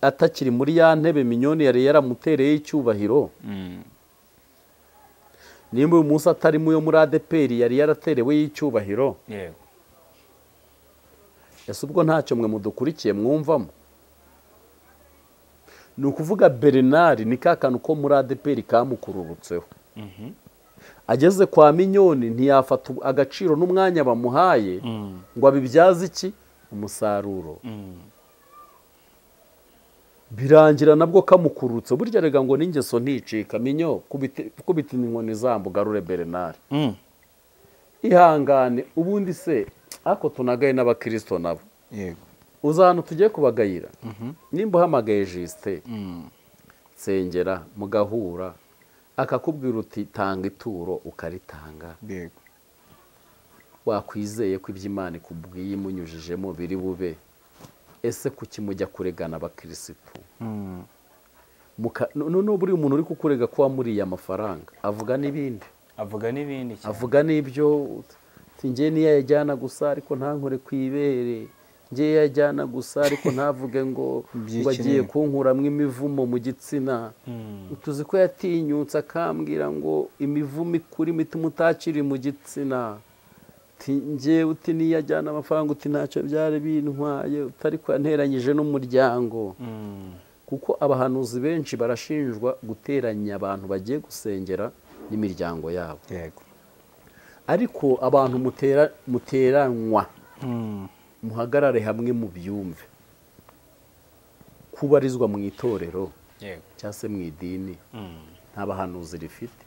atakiri muri ya ntebe Mignone yari yaramutereye icyubahiro, nimba uyu munsi atari muyo muri ADPR yari yaraterewe y'icyubahiro, yego, ese ubwo ntacyo mwe mudukurikiye mwumvamo? ni ukuvuga Bernard ni ka kantu ko muri ADPR kamukururutseho. ageze kwa Mignone ntiyafata agaciro n'umwanya bamuhaye ngo abibyaze iki umusaruro, birangira nabwo kamukurutse. burya rega ngo n'ingeso nticika, Minyo kubita inkoni zambu garure Bernard, ihangane. ubundi se ako tunagaye n'abakristo nabo, yego, uzahano tugiye kubagayira. nimba uhamagaye Justin nsengera mugahura akakubwira uti tanga ituro ukaritanga, yego, wakwizeye ko iby'Imana ikubwiye imunyujijemo biri bube? ese kuki mujya kuregana abakirisitu? none buri umuntu uri kukurega ko wamuriye amafaranga avuga n'ibindi, avuga n'ibyo ngiye niyo yajyana gusa ariko ntankore ku ibere, ngiye yajyana gusa ariko ntavuge ngo agiye kunkuramo imivumo mu gitsina. tuzi ko yatinyutse akambwira ngo imivumo ikuri mituma utakiri mu gitsina. ngewe uti niyo ajyana amafaranga uti ntacyo byari bintwaye, utari kwanteranyije n'umuryango. kuko abahanuzi benshi barashinjwa guteranya abantu bagiye gusengera n'imiryango yabo. yego, ariko abantu muteranywa muhagarare hamwe mu byumve, kubarizwa mu itorero cyangwa se mu idini nta bahanuzi rifite.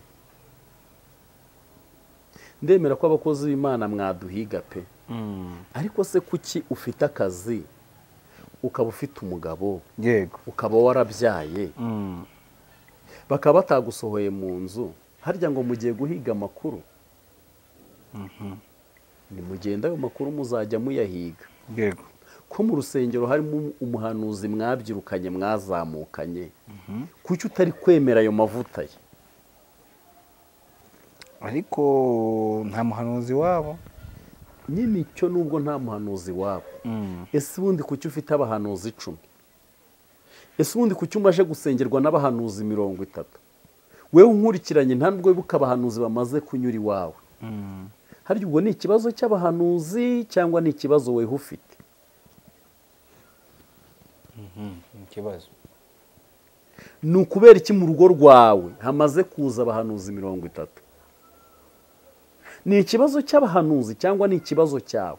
ndemera ko abakozi b'Imana mwaduhiga pe, ariko se kuki ufite akazi ukaba ufite umugabo, yego, ukaba warabyaye, bakaba batagusohoye mu nzu, harya ngo mugiye guhiga amakuru? nimugenda ayo makuru muzajya muyahiga. yego, ko mu rusengero harimo umuhanuzi mwabyirukanye mwazamukanye, kuki utari kwemera ayo mavuta ye? ariko nta muhanuzi wabo nyine icyo, nubwo nta muhanuzi wabo, ese ubundi kuki ufite abahanuzi 10? ese ubundi kuki umaje gusengerwa n'abahanuzi 30? wewe unkurikiranye nta nubwo wibuka abahanuzi bamaze kunyura iwawe. harya ubwo ni ikibazo cy'abahanuzi cyangwa ni ikibazo wewe ufite? ikibazo ni ukubera iki mu rugo rwawe hamaze kuza abahanuzi 30? ni ikibazo cy'abahanuzi cyangwa ni ikibazo cyawe?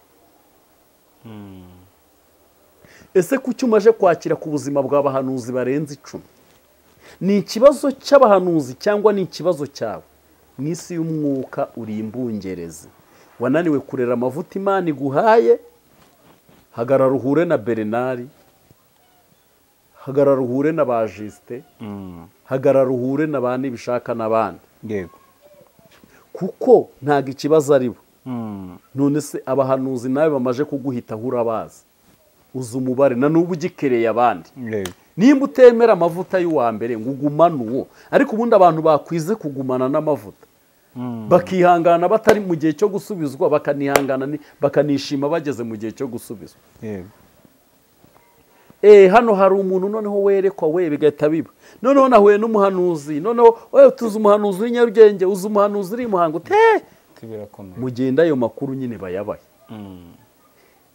ese kuki umaje kwakira ku buzima bw'abahanuzi barenze 10? ni ikibazo cy'abahanuzi cyangwa ni ikibazo cyawe? mu isi y'umwuka uri imbungerezi, wananiwe kurera amavuta Imana iguhaye. hagarara uhure na Bernard, hagarara uhure na ba Justin, hagarara uhure na ba Nibishaka n'abandi. yego, kuko ntago ikibazo ari bo. none se abahanuzi nawe bamaje kuguhita urabazi, uzi umubare na n'ubu ugikereye abandi. nimba utemera amavuta y'uwa mbere ngo ugumane uwo, ariko ubundi abantu bakwize kugumana n'amavuta bakihangana batari mu gihe cyo gusubizwa, bakanihangana bakanishima bageze mu gihe cyo gusubizwa. hano hari umuntu noneho werekwa we bigahita biba, noneho nahuye n'umuhanuzi, noneho tuzi umuhanuzi w'Inyarugenge, uzi umuhanuzi uri Muhanga, mugenda ayo makuru nyine bayabaye.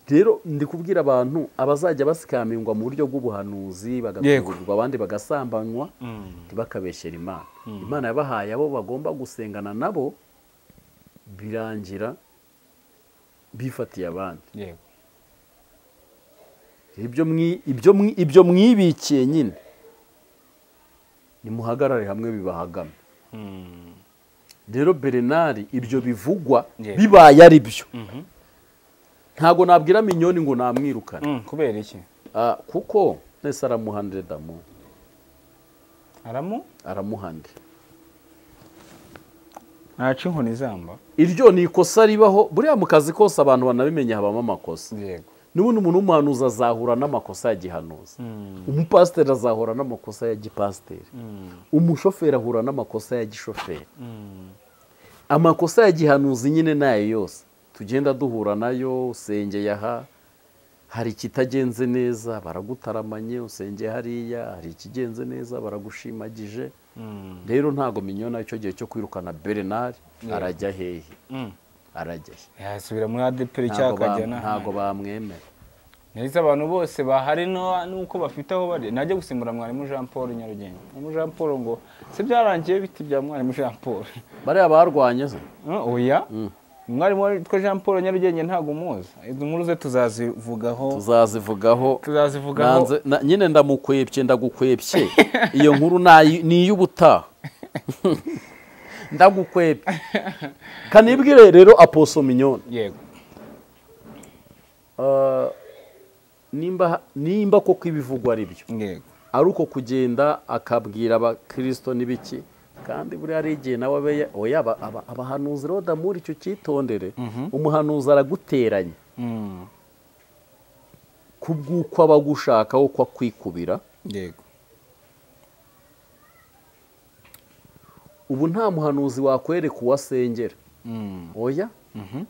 rero ndi kubwira abantu abazajya basikamingwa mu buryo bw'ubuhanuzi bagaturirwa abandi bagasambanywa, ntibakabeshyera Imana. Imana yabahaye abo bagomba gusengana nabo, birangira bifatiye abandi. ibyo mwibikiye nyine nimuhagarare hamwe bibahagame. rero Bernard ibyo bivugwa bibaye ari byo, ntago nabwira Mignone ngo namwirukane. kubera iki? kuko nese aramuhandire damu, aramuhandire, ntaca inkoni zamba. iryo ni ikosa ribaho buriya mu kazi kose, abantu banabimenya habamo amakosa. n'ubundi umuntu w'umuhanuzi azahura n'amakosa ya gihanuzi, umupasiteri azahura n'amakosa ya gipasiteri, umushoferi ahura n'amakosa ya gishoferi. amakosa ya gihanuzi nyine nayo yose tugenda duhura nayo. usengeye aha hari ikitagenze neza baragutaramanye, usengeye hariya hari ikigenze neza baragushimagije. rero ntago minyona icyo gihe cyo kwirukana Bernard arajya hehe, arajya yasubira muri ADEPR cyakajyana, ntago bamwemera. neza abantu bose bahari nuko bafite aho bari. najya gusimbura mwarimu Jean Paul Nyarugenge. mwarimu Jean Paul ngo se byarangiye biti bya mwarimu Jean Paul bariya barwanye se oya mwarimu witwa Jean Paul Nyarugenge ntago umuzi. izo nkuru ze tuzazivugaho nyine ndamukwebye ndagukwebye iyo nkuru ni iy'ubutaha ndagukwebye. kanibwire rero Apostle Mignone, yego nimba koko ibivugwa ari byo, yego ari uko kugenda akabwira abakristo n'ibiki, kandi buri hari igihe nawe abahanuzi rero damuri icyo cyitondere. umuhanuzi araguteranya kubw'uko aba agushaka uko akwikubira. yego ubu nta muhanuzi wakwereka uwasengera, oya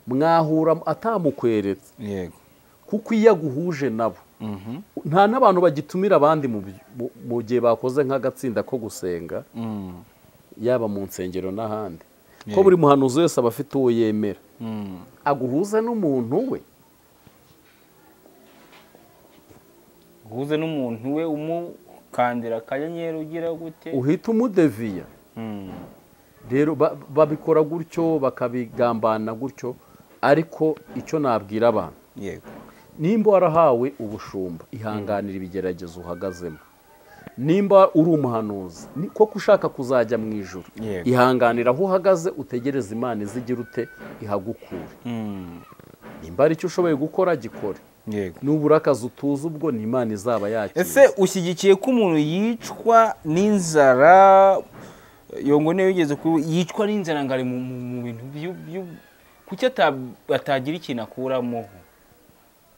mwahura atamukweretse, yego kuko iyo aguhuje nabo nta n'abantu bagitumira abandi mu gihe bakoze nk'agatsinda ko gusenga, yaba mu nsengero n'ahandi. ko buri muhanuzi wese aba afite uwo yemera, aguhuze n'umuntu we, uhuze n'umuntu we umukandira akanyenyeri ugira gute, uhita umudeviya. rero babikora gutyo bakabigambana gutyo. ariko icyo nabwira abantu, yego nimba warahawe ubushumba ihanganira ibigeragezo uhagazemo. nimba uri umuhanuzi koko ushaka kuzajya mu ijuru, ihanganira aho uhagaze utegereze Imana izigira ute ihagukure. nimba ari icyo ushoboye gukora gikore, nubura akazi utuze ubwo ni Imana izaba yakira. ese ushyigikiye ko umuntu yicwa n'inzara? yongo niyo yigeze yicwa n'inzara ngari mu bintu kuki atagira ikintu akuramo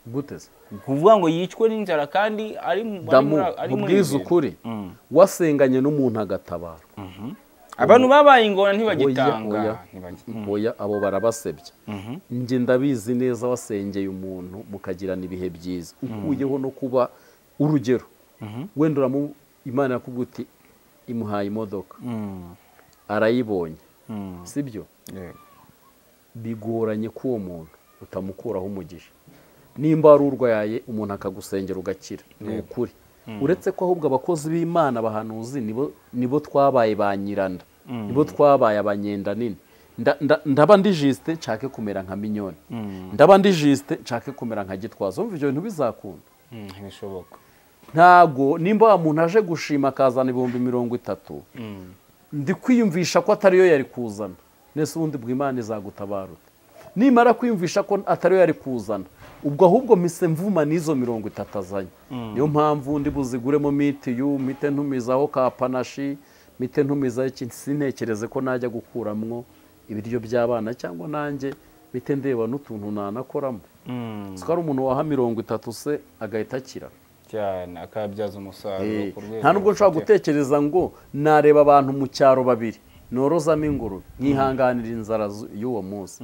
guteze kuvuga ngo yicwe n'inzara kandi ari muri ukuri wasenganye n'umuntu agatabara. abantu babaye ingona ntibagitanga. oya abo barabasebya. njye ndabizi neza wasengeye umuntu mukagirana ibihe byiza, ukuyeho no kuba urugero wenda Imana yakubwira uti imuhaye imodoka arayibonye, sibyo? bigoranye ko uwo muntu utamukuraho umugisha. nimba wari urwaye umuntu akagusengera ugakira, ni ukuri. uretse ko ahubwo abakozi b'Imana abahanuzi nibo twabaye ba nyiranda, nibo twabaye abanyenda nini. ndaba ndi Justin nshake kumera nka Mignone, ndaba ndi Justin nshake kumera nka Gitwaza. umva ibyo bintu bizakunda? ntibishoboka. ntago nimba wa muntu aje gushima akazana 30,000 ndi kwiyumvisha ko atariyo yari kuzana, nese ubundi bw'Imana izagutabaruta. nimara kwiyumvisha ko atariyo yari kuzana, ubwo ahubwo mise mvuma n'izo 30 azanye. niyo mpamvu ndi buziguremo mitiyu, mite ntumizaho ka panashi, mite ntumizaho ikintu. sintekereze ko najya gukuramwo ibiryo by'abana cyangwa nanjye mite ndeba n'utuntu nanakoramo. sikari umuntu waha 30 se agahita akira cyane akabyaza umusaruro ku rwego. nta nubwo nshobora gutekereza ngo nareba abantu mu cyaro babiri norozamo ingurube nkihanganira inzara y'uwo munsi,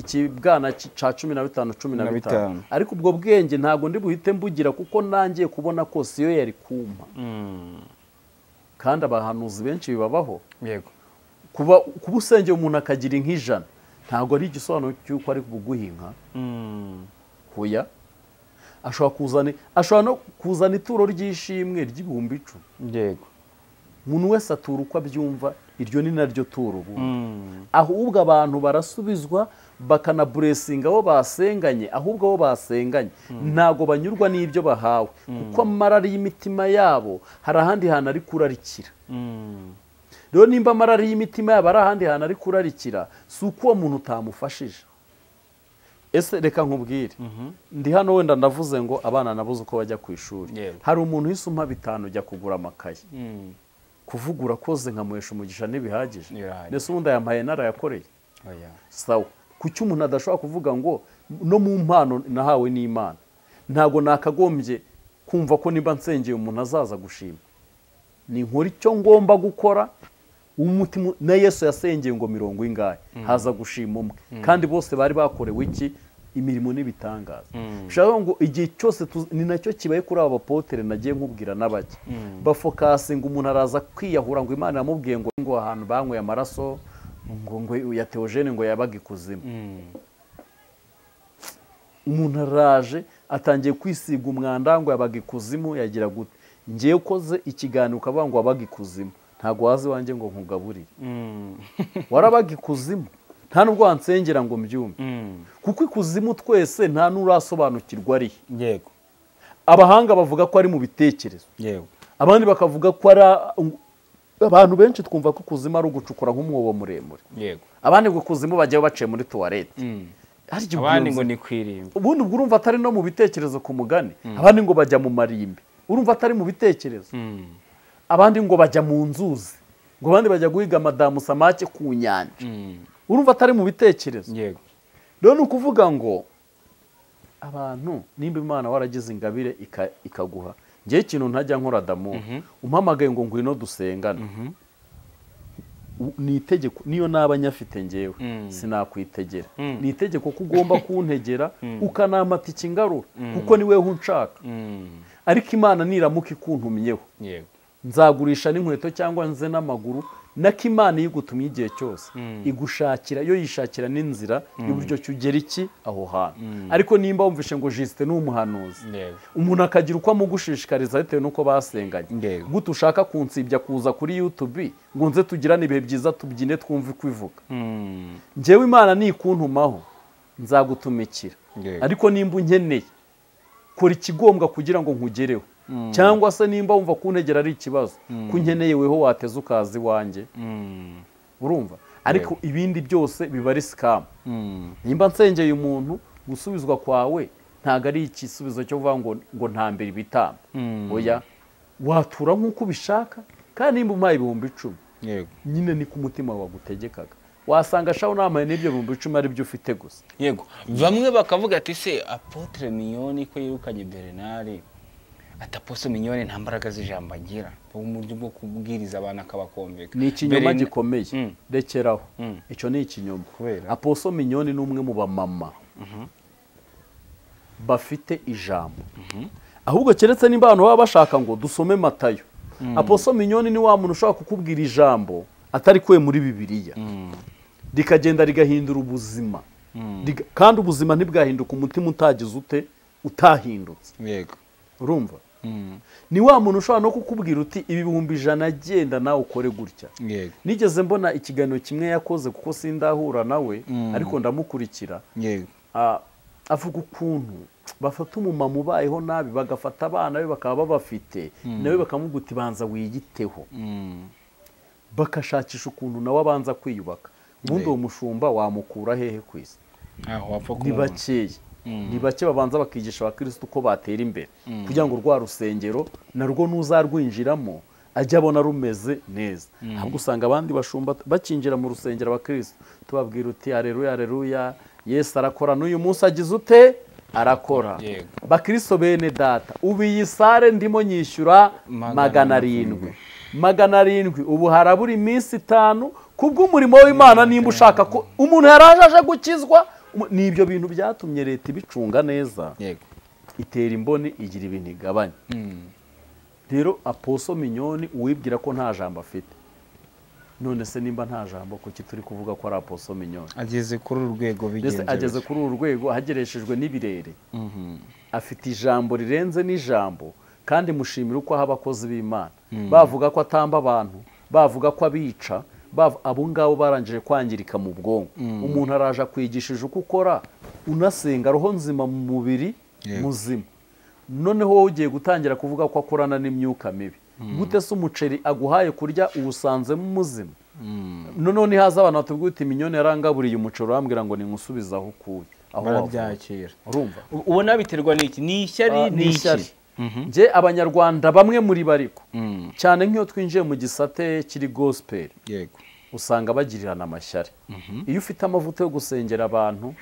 ikibwana ca 15 ariko ubwo bwenge ntago ndi buhite mbugira, kuko nangiye kubona ko siyo yari kumpa. kandi abahanuzi benshi bibabaho. yego kuba usengeye umuntu akagira inka 100 ntago ari igisobanuro cy'uko ari buguha inka. hoya ashobora no kuzana ituro ry'ishimwe ry'ibihumbi 10. yego umuntu wese atura uko abyumva, iryo ni naryo turo ubu. ahubwo abantu barasubizwa bakanaburesinga abo basenganye, ahubwo abo basenganye ntago banyurwa n'ibyo bahawe, kuko amarari y'imitima yabo hari ahandi hantu ari kurarikira. rero nimba amarari y'imitima yabo ari ahandi hantu ari kurarikira, si uko uwo muntu utamufashije. ese reka nkubwire, ndi hano wenda ndavuze ngo abana nabuze uko bajya ku ishuri. hari umuntu uhise umpa 5 ujya kugura amakaye. kuvuga urakoze nkamuhesha umugisha ntibihagije. ndetse ubundi ayampaye narayakoreye. sawa, kuki umuntu adashobora kuvuga ngo no mu mpano nahawe n'Imana ntago nakagombye kumva ko nimba nsengeye umuntu azaza gushima? ni nkora icyo ngomba gukora, umutima na Yesu yasengeye ngo mirongo ingahe haza gushima umwe kandi bose bari bakorewe iki imirimo n'ibitangaza ushaka ngo igihe cyose ni nacyo kibaye kuri aba bapotere nagiye nkubwira n'abaki bafokasinga umuntu araza kwiyahura ngo Imana yamubwiye ngo ahantu banyweye amaraso ngo ya Theogene ngo yabaga ikuzimu umuntu araje atangiye kwisiga umwanda ngo yabaga ikuzimu yagira gute ngiye ukoze ikiganiro ukavuga ngo wabaga ikuzimu ntago wazi wanjye ngo nkugaburire warabaga ikuzimu nta nubwo wansengera ngo mbyumve kuko ikuzimu twese nta nurasobanukirwa ari yego abahanga bavuga ko ari mu bitekerezo yego abandi bakavuga ko ari abantu benshi twumva ko kuzimu ari ugucukura nk'umwobo muremure yego abandi ngo kuzimu bajyayo baciye muri toilette abandi ngo ni kwirimba ubundi ubwo urumva atari no mu bitekerezo ku mugani abandi ngo bajya mu marimbi urumva atari mu bitekerezo abandi ngo bajya mu nzuzi ngo abandi bajya guhiga madamu samake ku nyanja urumva atari mu bitekerezo yego rero ni ukuvuga ngo abantu nimba Imana waragize ingabire ikaguha ngewe ikintu ntajya nkora damu umpamagaye ngo ngwino dusengane ni itegeko niyo naba nyafite ngewe sinakwitegera ni itegeko ko ugomba kuntegera ukanamata ikingarura kuko ni weho unshaka ariko Imana niramuka ikuntumyeho nzagurisha n'inkweto cyangwa nze n'amaguru nako Imana yigutumye igihe cyose igushakira yo yishakira n'inzira y'uburyo cyugera iki aho hantu ariko nimba wumvishe ngo Justin ni umuhanuzi umuntu akagira uko amugushishikariza bitewe nuko basenganye gute ushaka kunsibya kuza kuri YouTube ngo nze tugirane ibihe byiza tubyine twumve kwivuga njyewe Imana nikuntumaho nzagutumikira ariko nimba unkeneye kora ikigombwa kugira ngo nkugereho cyangwa se nimba wumva kuntegera ari ikibazo kunkeneye weho wateze ukazi wanjye urumva ariko ibindi byose biba ari scam nimba nsengeye umuntu gusubizwa kwawe ntago ari ikisubizo cyo kuvuga ngo ntambere ibitambo oya watura nk'uko ubishaka kandi nimba umpaye 10,000 yego nyine ni ku mutima wagutegekaga wasanga shaho namaye n'ibyo 10,000 ari byo ufite gusa yego bamwe bakavuga ati se Apotre Mignone ko yirukanye Bernard ataposo Mignone nta mbaraga z'ijambo agira uburyo bwo kubwiriza abantu akabakomveka ni ikinyoma gikomeye rekeraho icyo ni ikinyoma Aposo Mignone ni umwe mu bamama bafite ijambo ahubwo keretse nimba abantu baba bashaka ngo dusome Matayo Aposo Mignone ni wa muntu ushaka kukubwira ijambo atari kwe muri Bibiliya rikagenda rigahindura ubuzima kandi ubuzima ntibwahinduka umutima utagize ute utahindutse yego urumva ni wa muntu ushobora no kukubwira uti ibi 100 agenda nawe ukore gutya yego nigeze mbona ikiganiro kimwe yakoze kuko sindahura nawe ariko ndamukurikira yego avuga ukuntu bafata umumama ubayeho nabi bagafata abana be bakaba babafite nawe bakamuguti banza wiyiteho bakashakisha ukuntu nawe abanza kwiyubaka ubundi uwo mushumba wamukura hehe kwisi ni bakeya ni bake babanza bakigisha abakristo uko batera imbere kugira ngo rwa rusengero narwo nuzarwinjiramo ajya abona rumeze neza ahubwo usanga abandi bashumba bakinjira mu rusengero abakristo tubabwira uti haleluya haleluya Yesu arakora n'uyu munsi agize ute arakora bakristo bene data ubu iyi sare ndimo nyishyura 700 ubu harabura iminsi 5 kubw'umurimo w'Imana nimba ushaka ko umuntu yaraje gukizwa nibyo bintu byatumye leta ibicunga neza itera imboni igira ibintu igabanya rero Aposo Mignone uwibwira ko nta jambo afite none se nimba nta jambo kuki turi kuvuga ko ari Aposo Mignone ageze kuri urwego bigenze ageze kuri urwego hagereshejwe n'ibirere afite ijambo rirenze n'ijambo kandi mushimira uko abakozi b'Imana bavuga ko atamba abantu bavuga ko abica abo ngabo barangije kwangirika mu bwonko umuntu araje kwigishije uko ukora unasenga roho nzima mu mubiri muzima noneho wowe ugiye gutangira kuvuga ko akorana n'imyuka mibi gute se umuceri aguhaye kurya uwusanzemo muzima none haza abantu batubwira uti Mignone yarangaburiye umuceri urambwira ngo ningusubiza aho ukuye aho barabyakira urumva ubona biterwa n'iki ni ishyari nje abanyarwanda bamwe muri bariko cyane nk'iyo twinjiye mu gisate kiri gospel yego usanga bagirirana amashyari iyo ufite amavuta yo gusengera abantu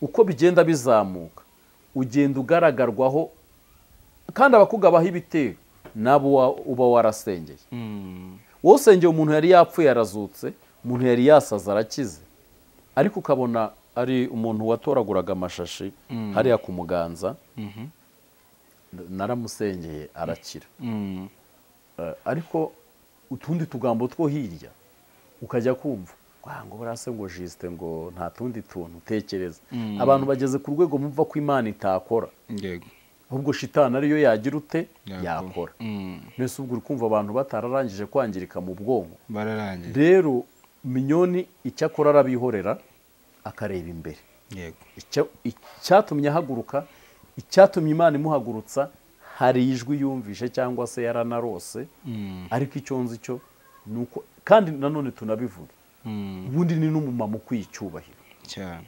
uko bigenda bizamuka ugenda ugaragarwaho kandi abakugabaho ibitero nabo uba warasengeye wowe usengeye umuntu yari yapfuye arazutse, umuntu yari yasaza arakize, ariko ukabona ari umuntu watoraguraga amashashi hariya ku muganza, naramusengeye arakira. Ariko utundi tugambo two hirya ukajya kumva ngo barase ngo Justin ngo nta tundi tuntu utekereza. Abantu bageze ku rwego mumva ko Imana itakora, ahubwo shitani ariyo yagira ute yakora. Nese ubwo kumva abantu batararangije kwangirika mu bwonko, rero Mignone icyo akora arabihorera akareba imbere. Icyatumye ahaguruka, icyatumye Imana imuhagurutsa, hari ijwi yumvishe cyangwa se yaranarose, ariko icyo nzi cyo nuko kandi nanone tunabivuga, ubundi ni n'umumama ukwiye icyubahiro cyane.